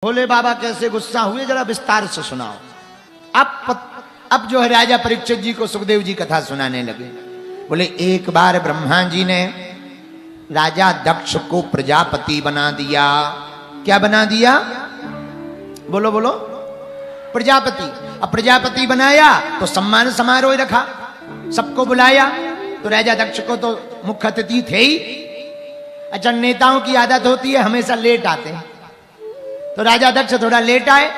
भोले बाबा कैसे गुस्सा हुए जरा विस्तार से सुनाओ। अब जो है राजा परीक्षित जी को सुखदेव जी कथा सुनाने लगे। बोले एक बार ब्रह्मा जी ने राजा दक्ष को प्रजापति बना दिया। क्या बना दिया? बोलो बोलो। प्रजापति। अब प्रजापति बनाया तो सम्मान समारोह रखा, सबको बुलाया। तो राजा दक्ष को तो मुख्य अतिथि थे ही। अच्छा, नेताओं की आदत होती है हमेशा लेट आते हैं, तो राजा दक्ष थोड़ा लेट आए।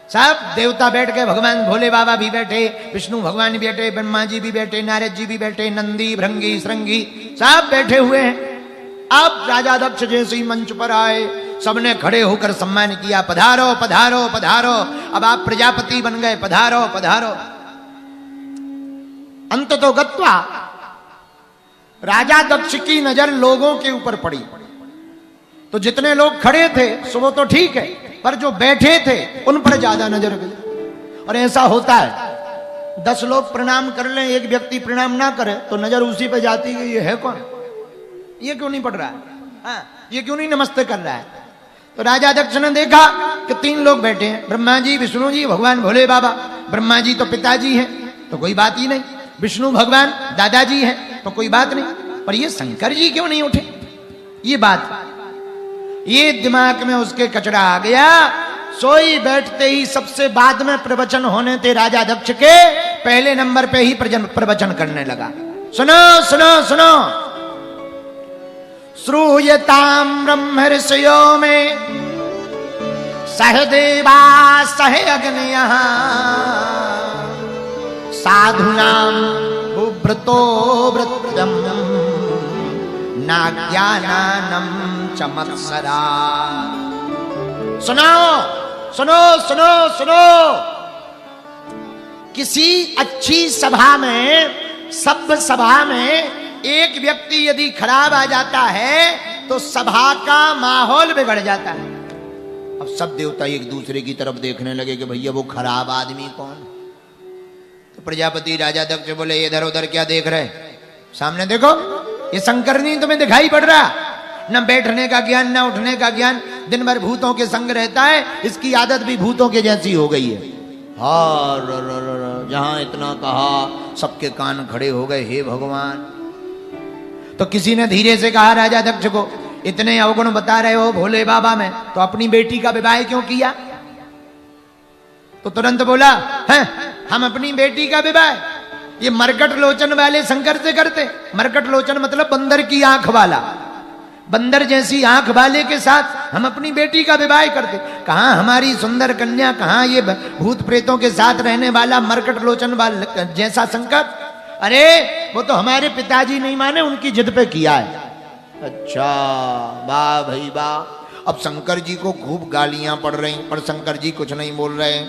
सब देवता बैठ गए, भगवान भोले बाबा भी बैठे, विष्णु भगवान भी बैठे, ब्रह्मा जी भी बैठे, नारद जी भी बैठे, नंदी भृंगी श्रृंगी सब बैठे हुए हैं। अब राजा दक्ष जैसे ही मंच पर आए, सबने खड़े होकर सम्मान किया। पधारो पधारो पधारो, अब आप प्रजापति बन गए, पधारो पधारो। अंत तो गत्वा राजा दक्ष की नजर लोगों के ऊपर पड़ी। तो जितने लोग खड़े थे सो वो तो ठीक है, पर जो बैठे थे उन पर ज्यादा नजर गई। और ऐसा होता है, 10 लोग प्रणाम कर लें, एक व्यक्ति प्रणाम ना करे तो नजर उसी पे जाती है, ये है कौन, ये क्यों नहीं पढ़ रहा है, हाँ, ये क्यों नहीं नमस्ते कर रहा है। तो राजा दक्ष ने देखा कि 3 लोग बैठे हैं, ब्रह्मा जी, विष्णु जी, भगवान भोले बाबा। ब्रह्मा जी तो पिताजी हैं तो कोई बात ही नहीं, विष्णु भगवान दादाजी हैं तो कोई बात नहीं, पर ये शंकर जी क्यों नहीं उठे, ये बात, ये दिमाग में उसके कचरा आ गया। सोई बैठते ही सबसे बाद में प्रवचन होने थे राजा दक्ष के, पहले नंबर पे ही प्रवचन करने लगा। सुनो सुनो सुनो। श्रूयताम ब्रह्मर्षयो में सह देवा सह अग्नयः साधुनाम बुभ्रतो वृत्रम नाज्ञानानम चमत्सरा। सुनो सुनो सुनो सुनो। किसी अच्छी सभा में, सभ्य सभा में एक व्यक्ति यदि खराब आ जाता है तो सभा का माहौल बिगड़ जाता है। अब सब देवता एक दूसरे की तरफ देखने लगे कि भैया वो खराब आदमी कौन। तो प्रजापति राजा दक्ष बोले इधर उधर क्या देख रहे, सामने देखो, ये शंकर नहीं तुम्हें दिखाई पड़ रहा, न बैठने का ज्ञान न उठने का ज्ञान, दिन भर भूतों के संग रहता है, इसकी आदत भी भूतों के जैसी हो गई है। जहां इतना कहा सबके कान खड़े हो गए, हे भगवान। तो किसी ने धीरे से कहा राजा दक्ष को, इतने अवगुण बता रहे हो भोले बाबा में, तो अपनी बेटी का विवाह क्यों किया? तो तुरंत बोला, है हम अपनी बेटी का विवाह ये मरकट लोचन वाले शंकर से करते। मरकट लोचन मतलब बंदर की आंख वाला, बंदर जैसी आंख वाले के साथ हम अपनी बेटी का विवाह करते। कहां हमारी सुंदर कन्या, कहां ये भूत प्रेतों के साथ रहने वाला मरकट लोचन वाला जैसा शंकर। अरे वो तो हमारे पिताजी नहीं माने, उनकी जिद पे किया है। अच्छा, वाह भाई वाह। अब शंकर जी को खूब गालियां पड़ रही, पर शंकर जी कुछ नहीं बोल रहे।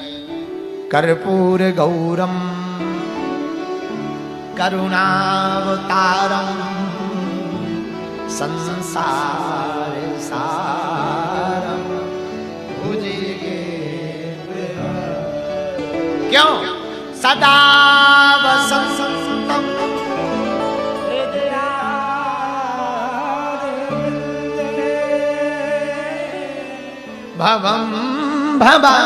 कर्पूर गौरम करुणावतारम संसार सारम भुजगे। क्यों? सदा वसंतम भवम भवा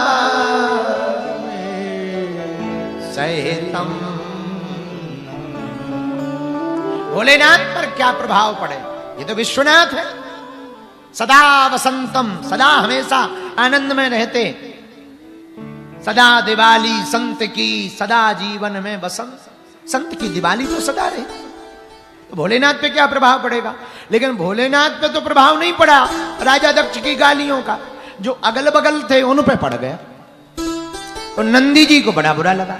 सहितम। भोलेनाथ पर क्या प्रभाव पड़े, ये तो विश्वनाथ है। सदा वसंतम, सदा हमेशा आनंद में रहते, सदा दिवाली संत की, सदा जीवन में बसंत। संत की दिवाली तो सदा रहे, तो भोलेनाथ पे क्या प्रभाव पड़ेगा? लेकिन भोलेनाथ पे तो प्रभाव नहीं पड़ा राजा दक्ष की गालियों का, जो अगल बगल थे उन पे पड़ गया। तो नंदी जी को बड़ा बुरा लगा।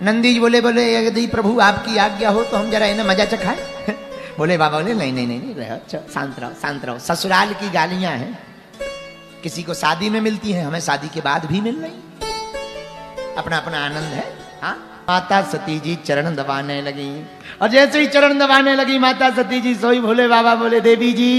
नंदी जी बोले यदि प्रभु आपकी आज्ञा हो तो हम जरा इन्हें मजा चखाए। बोले बाबा बोले नहीं नहीं नहीं रहो, शांत रहो शांत रहो। ससुराल की गालियां हैं, किसी को शादी में मिलती हैं, हमें शादी के बाद भी मिल रही, अपना अपना आनंद है। हाँ, माता सती जी चरण दबाने लगी, और जैसे ही चरण दबाने लगी माता सती जी, सोई भोले बाबा बोले देवी जी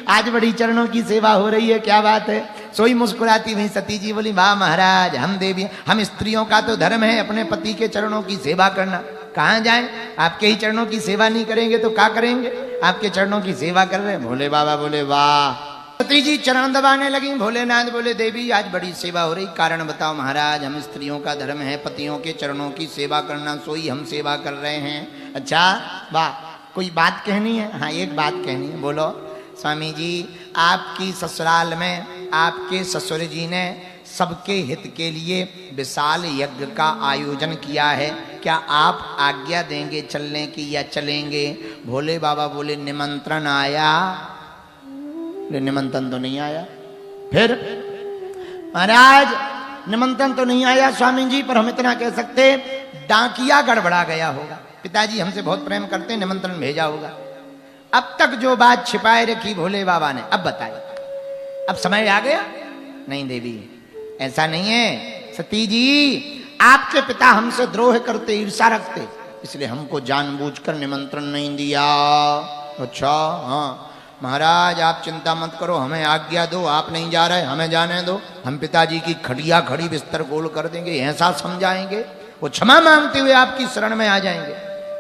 आज बड़ी चरणों की सेवा हो रही है, क्या बात है? सोई मुस्कुराती हुई सती जी बोली, वाह महाराज, हम देवी, हम स्त्रियों का तो धर्म है अपने पति के चरणों की सेवा करना। कहाँ जाएं, आपके ही चरणों की सेवा नहीं करेंगे तो क्या करेंगे? आपके चरणों की सेवा कर रहे हैं। भोले बाबा बोले, वाह सती जी चरण दबाने लगी। भोलेनाथ बोले देवी आज बड़ी सेवा हो रही, कारण बताओ। महाराज हम स्त्रियों का धर्म है पतियों के चरणों की सेवा करना, सोई हम सेवा कर रहे हैं। अच्छा वाह, कोई बात कहनी है? हाँ एक बात कहनी है, बोलो। स्वामी जी आपकी ससुराल में आपके ससुर जी ने सबके हित के लिए विशाल यज्ञ का आयोजन किया है, क्या आप आज्ञा देंगे चलने की या चलेंगे? भोले बाबा बोले निमंत्रण आया? निमंत्रण तो नहीं आया। फिर महाराज निमंत्रण तो नहीं आया स्वामी जी, पर हम इतना कह सकते डाकिया गड़बड़ा गया होगा। पिताजी हमसे बहुत प्रेम करते, निमंत्रण भेजा होगा। अब तक जो बात छिपाए रखी भोले बाबा ने अब बताई, अब समय आ गया। नहीं देवी ऐसा नहीं है, सती जी आपके पिता हमसे द्रोह करते, ईर्षा रखते, इसलिए हमको जानबूझकर निमंत्रण नहीं दिया। अच्छा हाँ महाराज आप चिंता मत करो, हमें आज्ञा दो, आप नहीं जा रहे हमें जाने दो, हम पिताजी की खड़िया खड़ी बिस्तर गोल कर देंगे, ऐसा समझाएंगे, वो क्षमा मांगते हुए आपकी शरण में आ जाएंगे।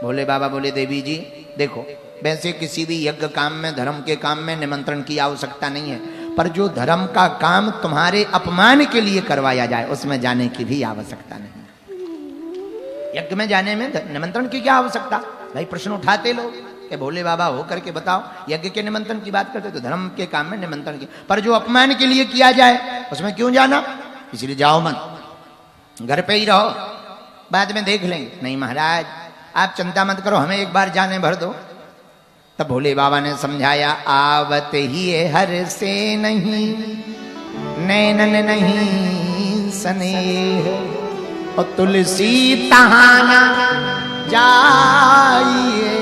भोले बाबा बोले देवी जी देखो, वैसे किसी भी यज्ञ काम में धर्म के काम में निमंत्रण की आवश्यकता नहीं है, पर जो धर्म का काम तुम्हारे अपमान के लिए करवाया जाए उसमें जाने की भी आवश्यकता नहीं। यज्ञ में जाने में निमंत्रण की क्या आवश्यकता? भाई प्रश्न उठाते लोग कि भोले बाबा हो करके बताओ, यज्ञ के निमंत्रण की बात करते तो धर्म के काम में निमंत्रण की, पर जो अपमान के लिए किया जाए उसमें क्यों जाना? इसलिए जाओ मत, घर पे ही रहो, बाद में देख लेंगे। नहीं महाराज आप चिंता मत करो, हमें एक बार जाने भर दो। तब भोले बाबा ने समझाया आवत ही हर से नहीं, नैनन नहीं स्नेह, और तुलसी तहाना जाइए,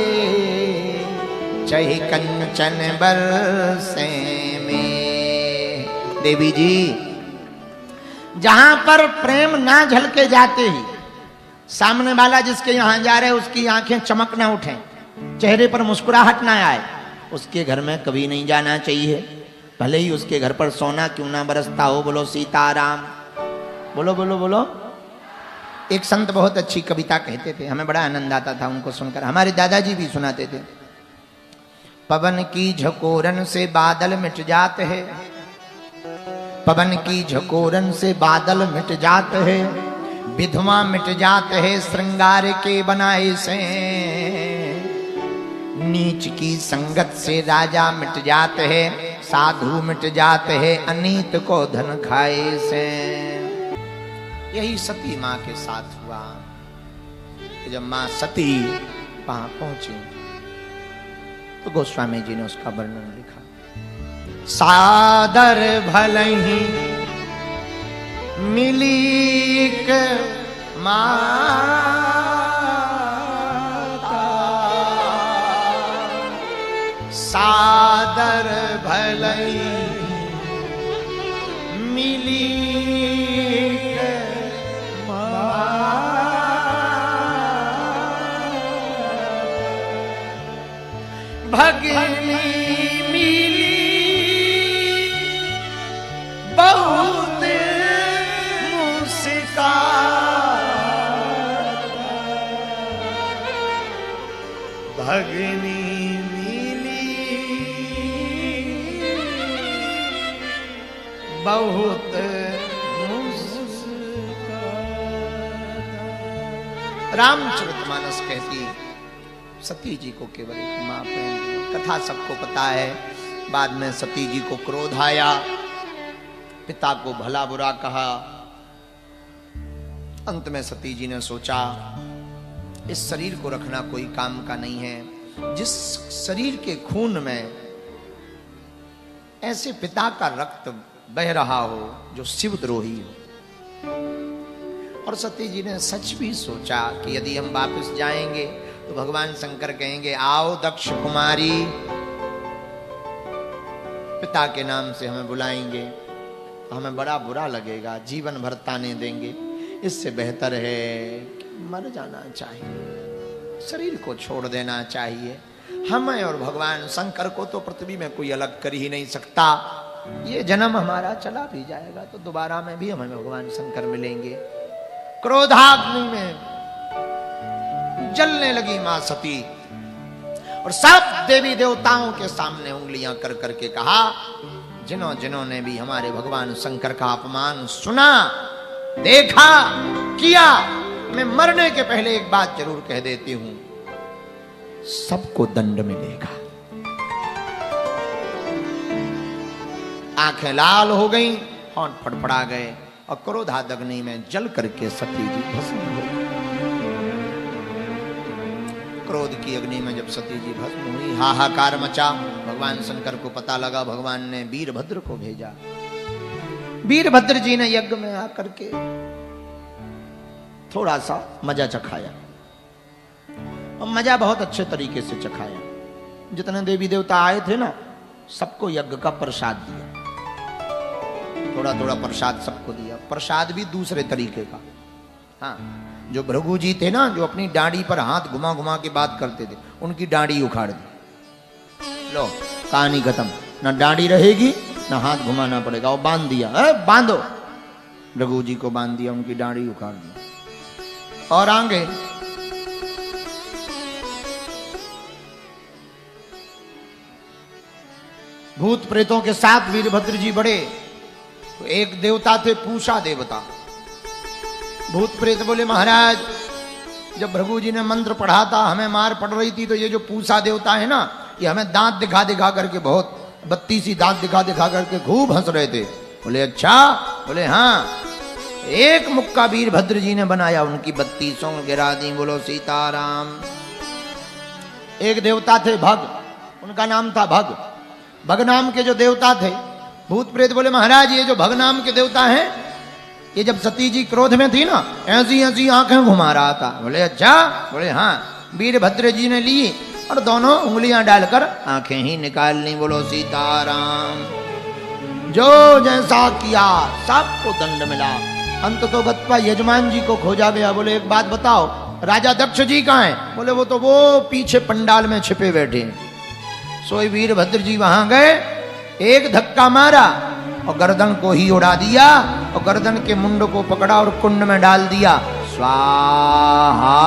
चाहे कंचन बरसे में। देवी जी जहां पर प्रेम ना झलके जाते ही सामने वाला जिसके यहां जा रहे उसकी आंखें चमक ना उठे, चेहरे पर मुस्कुराहट ना आए, उसके घर में कभी नहीं जाना चाहिए, भले ही उसके घर पर सोना क्यों ना बरसता हो। बोलो सीताराम, बोलो बोलो बोलो। एक संत बहुत अच्छी कविता कहते थे, हमें बड़ा आनंद आता था उनको सुनकर, हमारे दादाजी भी सुनाते थे। पवन की झकोरन से बादल मिट जाते हैं, पवन की झकोरन से बादल मिट जाते हैं, विधवा मिट जाते हैं श्रृंगार के बनाए से, नीच की संगत से राजा मिट जाते हैं, साधु मिट जाते हैं अनीत को धन खाए से। यही सती माँ के साथ हुआ। जब माँ सती वहां पहुंची तो गोस्वामी जी ने उसका वर्णन लिखा। सादर भलही मिलीक माता, सादर भलही मिलीक माता, भगिनी मिली बहुत मुस्काता, भगिनी मिली बहुत मुस्काता। रामचरितमानस कहती सती जी को केवल एक मां प्रेम, कथा सबको पता है। बाद में सती जी को क्रोध आया, पिता को भला बुरा कहा, अंत में सती जी ने सोचा इस शरीर को रखना कोई काम का नहीं है। जिस शरीर के खून में ऐसे पिता का रक्त बह रहा हो जो शिवद्रोही हो, और सती जी ने सच भी सोचा कि यदि हम वापस जाएंगे तो भगवान शंकर कहेंगे आओ दक्ष कुमारी, पिता के नाम से हमें बुलाएंगे तो हमें बड़ा बुरा लगेगा, जीवन भर ताने देंगे। इससे बेहतर है कि मर जाना चाहिए, शरीर को छोड़ देना चाहिए। हमें और भगवान शंकर को तो पृथ्वी में कोई अलग कर ही नहीं सकता। ये जन्म हमारा चला भी जाएगा तो दोबारा में भी हमें भगवान शंकर मिलेंगे। क्रोधाग्नि में जलने लगी मां सती और सब देवी देवताओं के सामने उंगलियां कर करके कहा जिन्होंने भी हमारे भगवान शंकर का अपमान सुना, देखा, किया, मैं मरने के पहले एक बात जरूर कह देती हूं, सबको दंड मिलेगा। आंखें लाल हो गई, होंठ फड़फड़ा गए और क्रोधाग्नि में जल करके सती जी भस्म हो गई। क्रोध की अग्नि में जब सती जी भस्म हुई, हाहाकार मचा। भगवान शंकर को पता लगा, भगवान ने वीरभद्र को भेजा। वीरभद्र जी ने यज्ञ में आकर के थोड़ा सा मजा चखाया, और मजा बहुत अच्छे तरीके से चखाया। जितने देवी देवता आए थे ना, सबको यज्ञ का प्रसाद दिया, थोड़ा थोड़ा प्रसाद सबको दिया। प्रसाद भी दूसरे तरीके का। हाँ, जो भृगु जी थे ना, जो अपनी डांडी पर हाथ घुमा घुमा के बात करते थे, उनकी डांडी उखाड़ दी। लो, कहानी खत्म। ना डांडी रहेगी, ना हाथ घुमाना पड़ेगा। वो बांध दिया, बांधो। भृगु जी को बांध दिया, उनकी डांडी उखाड़ दी। और आगे भूत प्रेतों के साथ वीरभद्र जी बढ़े। तो एक देवता थे पूषा देवता। भूत प्रेत बोले, महाराज जब भृगु जी ने मंत्र पढ़ा था, हमें मार पड़ रही थी, तो ये जो पूषा देवता है ना, ये हमें दांत दिखा दिखा करके, बहुत 32 दांत दिखा दिखा करके खूब हंस रहे थे। बोले अच्छा? बोले हाँ। एक मुक्का वीरभद्र जी ने बनाया, उनकी 32 गिरा दी। बोलो सीताराम। एक देवता थे भग, उनका नाम था भग। भग नाम के जो देवता थे, भूत प्रेत बोले, महाराज ये जो भग नाम के देवता हैं, ये जब सती जी क्रोध में थी ना, ऐसी ऐसी आंखें घुमा रहा था। बोले अच्छा? बोले हाँ। वीरभद्र जी ने ली और दोनों उंगलियां डालकर आंखें ही निकाल ली। बोलो सीताराम। जो जैसा किया सबको दंड मिला। अंत तो गत्वा यजमान जी को खोजा गया। बोले एक बात बताओ, राजा दक्ष जी कहाँ हैं? बोले वो तो वो पीछे पंडाल में छिपे बैठे हैं। सोई वीरभद्र जी वहां गए, एक धक्का मारा और गर्दन को ही उड़ा दिया, और गर्दन के मुंड को पकड़ा और कुंड में डाल दिया। स्वाहा।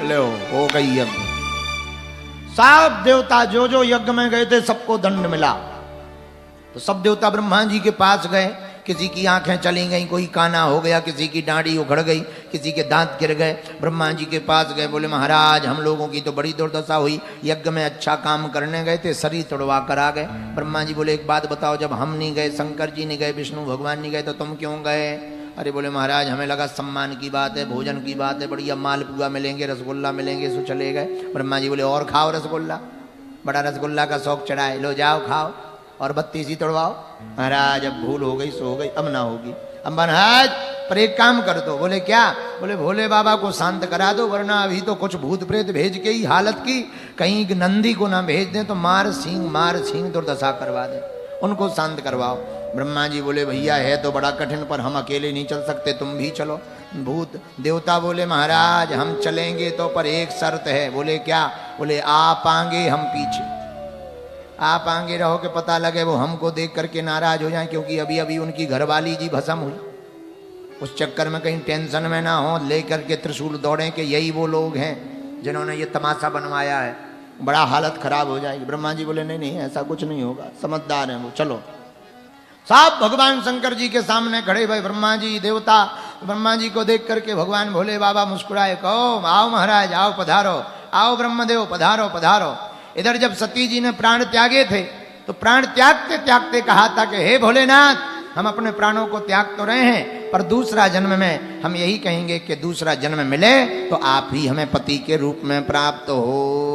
लो, हो गई यज्ञ। सब देवता जो जो यज्ञ में गए थे, सबको दंड मिला। तो सब देवता ब्रह्मा जी के पास गए। किसी की आंखें चली गई, कोई काना हो गया, किसी की डांडी उखड़ गई, किसी के दांत गिर गए। ब्रह्मा जी के पास गए, बोले महाराज हम लोगों की तो बड़ी दुर्दशा हुई, यज्ञ में अच्छा काम करने गए थे, शरीर तोड़वा कर आ गए। ब्रह्मा जी बोले एक बात बताओ, जब हम नहीं गए, शंकर जी नहीं गए, विष्णु भगवान नहीं गए, तो तुम क्यों गए? अरे बोले महाराज हमें लगा सम्मान की बात है, भोजन की बात है, बढ़िया मालपुआ मिलेंगे, रसगुल्ला मिलेंगे, सो चले गए। ब्रह्मा जी बोले और खाओ रसगुल्ला, बड़ा रसगुल्ला का शौक चढ़ा है, लो जाओ खाओ और 32 ही तोड़वाओ। महाराज अब भूल हो गई सो हो गई, अब ना होगी। अब महाराज पर एक काम कर दो। बोले क्या? बोले भोले बाबा को शांत करा दो, वरना अभी तो कुछ भूत प्रेत भेज के ही हालत की, कहीं नंदी को ना भेज दें तो मार सिंह दुर्दशा करवा दें, उनको शांत करवाओ। ब्रह्मा जी बोले भैया है तो बड़ा कठिन, पर हम अकेले नहीं चल सकते, तुम भी चलो। भूत देवता बोले महाराज हम चलेंगे तो पर एक शर्त है। बोले क्या? बोले आप आगे हम पीछे। आप आगे रहो कि पता लगे वो हमको देख करके नाराज हो जाए, क्योंकि अभी अभी उनकी घरवाली जी भस्म हुई, उस चक्कर में कहीं टेंशन में ना हो, लेकर के त्रिशूल दौड़े कि यही वो लोग हैं जिन्होंने ये तमाशा बनवाया है, बड़ा हालत खराब हो जाएगी। ब्रह्मा जी बोले नहीं नहीं ऐसा कुछ नहीं होगा, समझदार हैं वो, चलो। साहब भगवान शंकर जी के सामने खड़े भाई ब्रह्मा जी देवता। ब्रह्मा जी को देख करके भगवान भोले बाबा मुस्कुराए, कहो आओ महाराज आओ पधारो, आओ ब्रह्मदेव पधारो पधारो। इधर जब सती जी ने प्राण त्यागे थे, तो प्राण त्यागते त्यागते कहा था कि हे भोलेनाथ हम अपने प्राणों को त्याग तो रहे हैं, पर दूसरा जन्म में हम यही कहेंगे कि दूसरा जन्म मिले तो आप ही हमें पति के रूप में प्राप्त हो।